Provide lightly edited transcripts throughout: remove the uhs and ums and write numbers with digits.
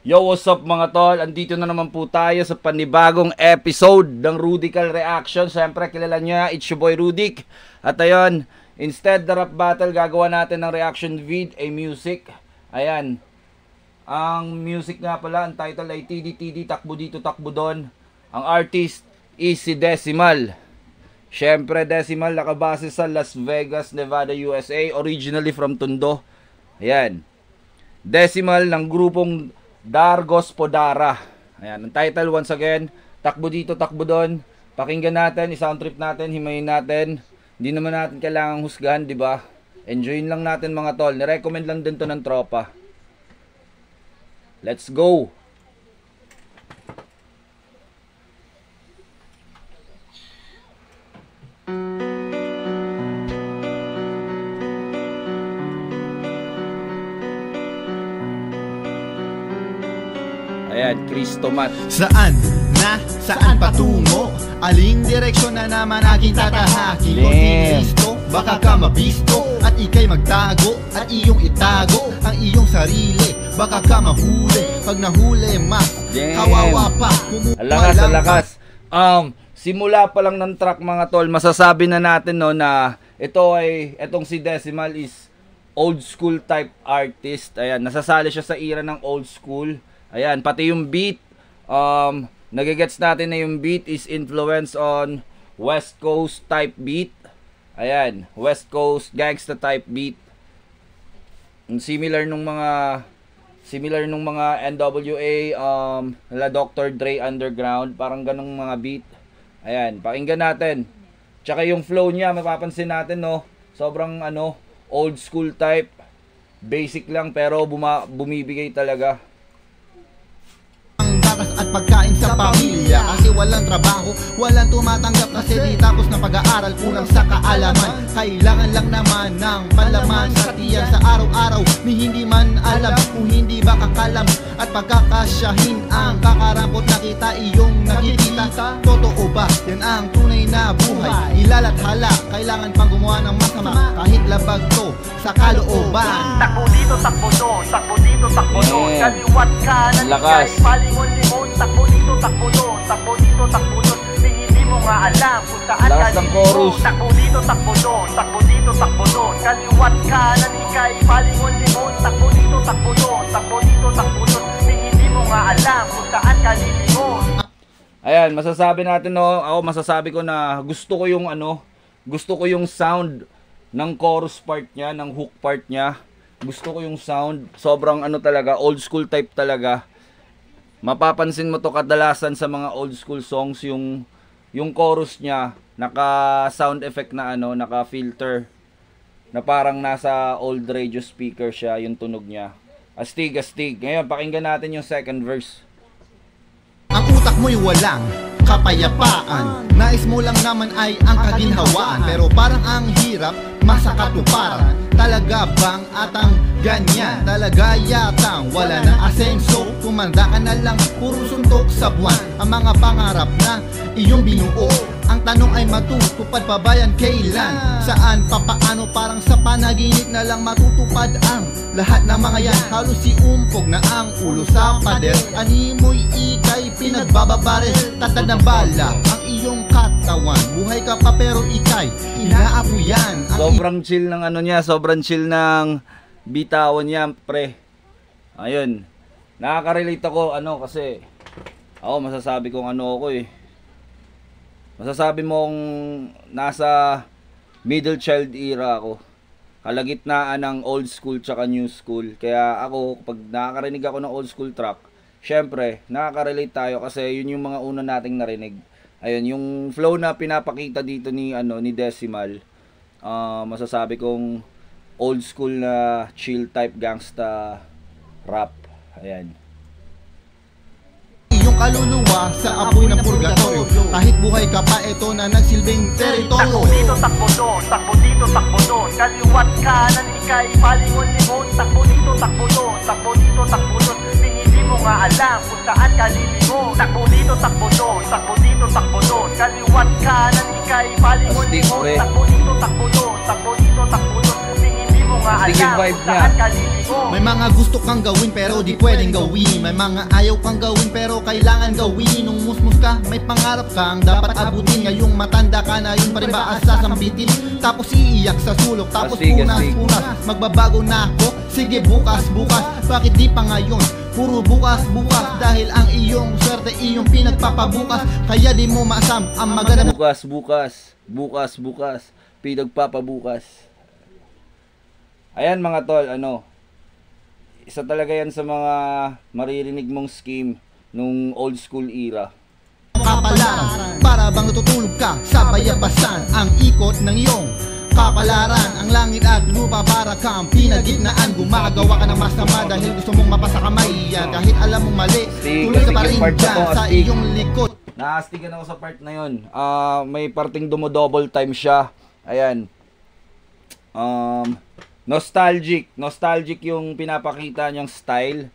Yo, what's up mga tol? Andito na naman po tayo sa panibagong episode ng Rudical Reaction. Siyempre, kilala niya, it's your boy Rudik. At ayun, instead the rap battle, gagawa natin ng reaction vid, music. Ayan. Ang music nga pala, ang title ay TD, takbo dito, takbo doon. Ang artist is si Decimal. Siyempre, Decimal nakabase sa Las Vegas, Nevada, USA. Originally from Tondo. Ayan. Decimal ng grupong Dargos Podara. Ayan, ang title once again, takbo dito, takbo doon. Pakinggan natin, i-sound trip natin, himayin natin. Hindi naman natin kailangang husgahan, di ba? Enjoyin lang natin mga tol. Nirecommend lang din to ng tropa. Let's go! Ayan, Cristomat. Saan patungo? Aling direksyon na naman aking tatahakin? Kung listo, baka ka mabisto at ikay magtago at iyong itago ang iyong sarili. Baka ka mahuli, pag nahuli mas kawawa pa. Alakas. Simula pa lang ng track mga tol, masasabi na natin no na etong si Decimal is old school type artist. Ayan, nasasali siya sa era ng old school. Ayan, pati yung beat, nagigets natin na yung beat is influence on West Coast type beat. Ayan, West Coast gangsta type beat. Similar nung mga NWA, la Dr. Dre Underground, parang ganong mga beat. Ayan, pakinggan natin. Tsaka yung flow niya, mapapansin natin no, sobrang old school type. Basic lang pero bumibigay talaga. At pagkain sa pamilya, kasi walang trabaho, walang tumatanggap kasi di tapos na pag-aaral, kulang sa kaalaman. Kailangan lang naman ng palaman sa tiyan sa araw-araw, ni hindi man alam kung hindi ba kakalam at pagkakasyahin ang kakarampot na kita iyong nakikita. Totoo ba? Yan ang tunay na buhay, ilalathala, kailangan pang gumawa ng masama kahit labag to sa kalooban. Takbo dito, takbo doon, takbo dito, takbo doon, kaliwat ka na ikay palingon limon. Takbo dito, takbo doon, takbo dito, takbo doon, hindi mo nga alam kung saan ka lilimo. Takbo dito, takbo doon, takbo dito, takbo doon, kaliwat ka na ikay palingon limon. Takbo dito, takbo doon, takbo dito, takbo doon, hindi mo nga alam kung saan ka lilimo. Ayan, masasabi natin no, ako masasabi ko na gusto ko yung sound ng chorus part niya, ng hook part niya. Gusto ko yung sound, sobrang talaga, old school type talaga. Mapapansin mo to kadalasan sa mga old school songs, yung chorus niya naka sound effect na naka filter na parang nasa old radio speaker siya yung tunog niya. Astig. Ngayon pakinggan natin yung second verse. Ang utak mo'y walang kapayapaan, nais mo lang naman ay ang kaginhawaan, pero parang ang hirap masakatuparan. Talaga bang atang ganyan? Talaga yatang wala ng asenso, tumanda ka na lang, puro suntok sa buwan ang mga pangarap na iyong binuo. Ang tanong ay matutupad pa ba yan kailan? Saan, papaano, parang sa panaginip na lang matutupad ang lahat ng mga yan. Halos si umpog na ang ulo sa pader, animoy ikay pinagbababaril. Tatad ng bala ang iyong katawan, buhay ka pa pero ikay inaapuyan. Sobrang chill ng niya, sobrang chill ng bitawan niya, pre. Ayun, nakaka-relate ako kasi ako masasabi kong masasabi mong nasa middle child era ako, kalagitnaan ng old school tsaka new school. Kaya ako, pag nakakarinig ako ng old school track, syempre nakaka-relate tayo kasi yun yung mga una nating narinig. Ayun, yung flow na pinapakita dito ni Decimal, masasabi kong old school na chill type gangsta rap. Ayan. Iyong kaluluwa sa apoy ng purgatorio, kahit buhay ka pa, ito na nagsilbing teritoryo. Takbo dito, takbo doon, takbo dito, takbo doon, kaliwat ka na ikay palingon limon. Takbo dito, takbo doon, takbo dito, takbo doon, hindi mo nga alam kung saan ka lilimo. Takbo dito, takbo doon, takbo dito, takbo doon, kaliwat ka na ikay palingon limon. Takbo dito, takbo doon, takbo dito, takbo doon, hindi mo nga Sige, alam vibe kung niya. saan ka liligo. May mga gusto kang gawin pero di pwedeng gawin. May mga ayaw kang gawin pero kailangan gawin. Nung musmus ka, may pangarap kang dapat abutin. Ngayong matanda ka na, yun pa rin ba sasambitin? Tapos iiyak sa sulok, tapos punas-punas. Magbabago na ako, sige bukas-bukas. Bakit di pa ngayon? Puro bukas-bukas. Dahil ang iyong swerte, iyong pinagpapabukas. Kaya di mo maasam ang maganda. Bukas, pinagpapabukas. Ayan mga tol, isa talaga yan sa mga maririnig mong scheme nung old school era. Kapalaran, para bang natutulog ka sa bayabasan. Ang ikot ng iyong kapalaran, ang langit at lupa para kang pinagitnaan. Gumagawa ka ng masama dahil gusto mong mapasa kamay. Kahit alam mong mali, tuloy ka pa rin dyan sa iyong likod. Naastigan ako sa part na yun. May parting double time siya. Ayan. Nostalgic yung pinapakita niyang style.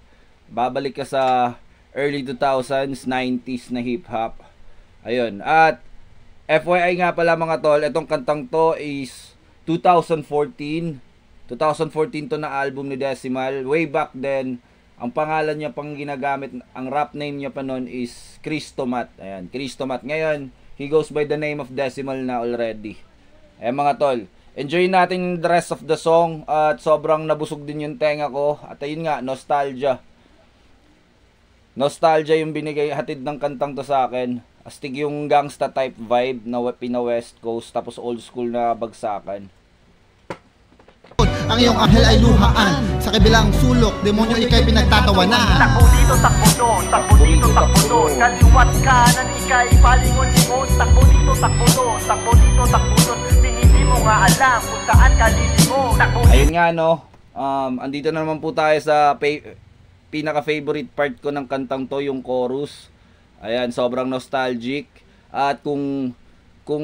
Babalik ka sa early 2000s, 90s na hip-hop. Ayun. At FYI nga pala mga tol, itong kantang to is 2014 to na album ni Decimal. Way back then, ang pangalan niya pang ginagamit, ang rap name niya pa noon is Cristomat. Ayan, Cristomat. Ngayon, he goes by the name of Decimal na already. Ayan mga tol, enjoy natin the rest of the song. At sobrang nabusog din yung tenga ko. At ayun nga, nostalgia yung binigay, hatid ng kantang to sa akin. Astig yung gangsta type vibe na pina West Coast, tapos old school na bagsakan. Ang iyong anghel ay luhaan, sa kabilang sulok, demonyo ikay pinagtatawanan. Takbo dito, takbo doon, takbo dito, takbo doon. Kaliwat kanan, ikay palingon-lingon. Takbo dito, takbo doon, takbo dito, takbo doon. Hindi mo nga alam kung saan ka liligo. Ayun nga andito na naman po tayo sa pinaka-favorite part ko ng kantang to, yung chorus. Ayan, sobrang nostalgic. At kung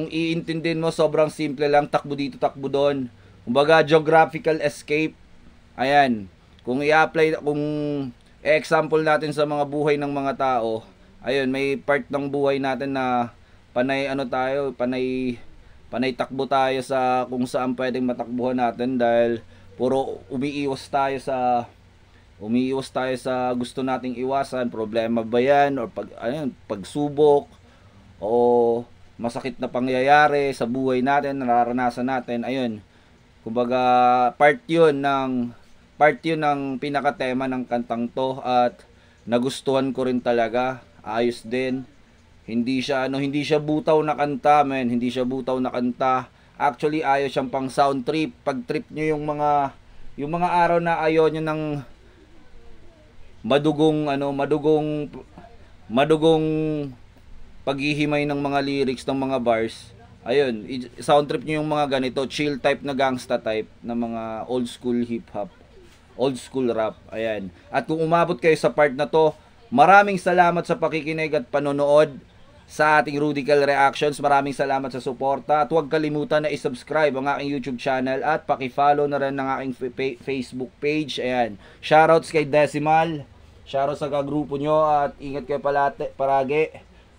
iintindihin mo, sobrang simple lang, takbo dito, takbo doon. Kumbaga, geographical escape. Ayan, kung i-apply, kung i-example natin sa mga buhay ng mga tao, ayun, may part ng buhay natin na panay takbo tayo sa kung saan pwedeng matakbuhan natin dahil puro umiiwas tayo sa gusto nating iwasan. Problema ba yan or pagsubok o masakit na pangyayari sa buhay natin, nararanasan natin. Ayun, kumbaga part yun ng pinakatema ng kantang to at nagustuhan ko rin talaga. Ayos din. Hindi siya butaw na kanta, men. Hindi siya butaw na kanta. Actually, ayos siyang pang sound trip. Pag trip nyo yung mga araw na ayaw nyo ng madugong paghihimay ng mga lyrics ng mga bars. Ayun, sound trip nyo yung mga ganito, chill type na gangsta type na mga old school hip hop, old school rap. Ayan. At kung umabot kayo sa part na to, maraming salamat sa pakikinig at panonood sa ating Rudical Reactions. Maraming salamat sa suporta at huwag kalimutan na i-subscribe ang aking YouTube channel at paki-follow na rin ng aking Facebook page. Ayan. Shoutouts kay Decimal. Shoutouts sa kagrupo nyo at ingat kayo paragi.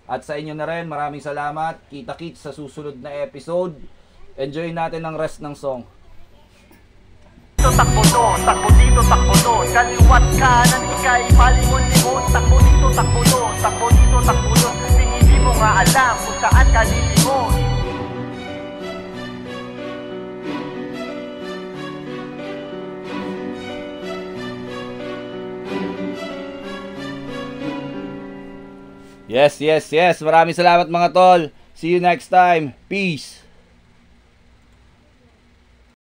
At sa inyo na rin, maraming salamat. Kita-kits sa susunod na episode. Enjoy natin ang rest ng song. Takbo doon, takbo dito, takbo doon. Kaliwat kanan, ikay palingon-lingon. Takbo dito, takbo doon, takbo dito, takbo doon. Hindi mo nga alam kung saan ka lilingon. Yes. Maraming salamat mga tol. See you next time. Peace.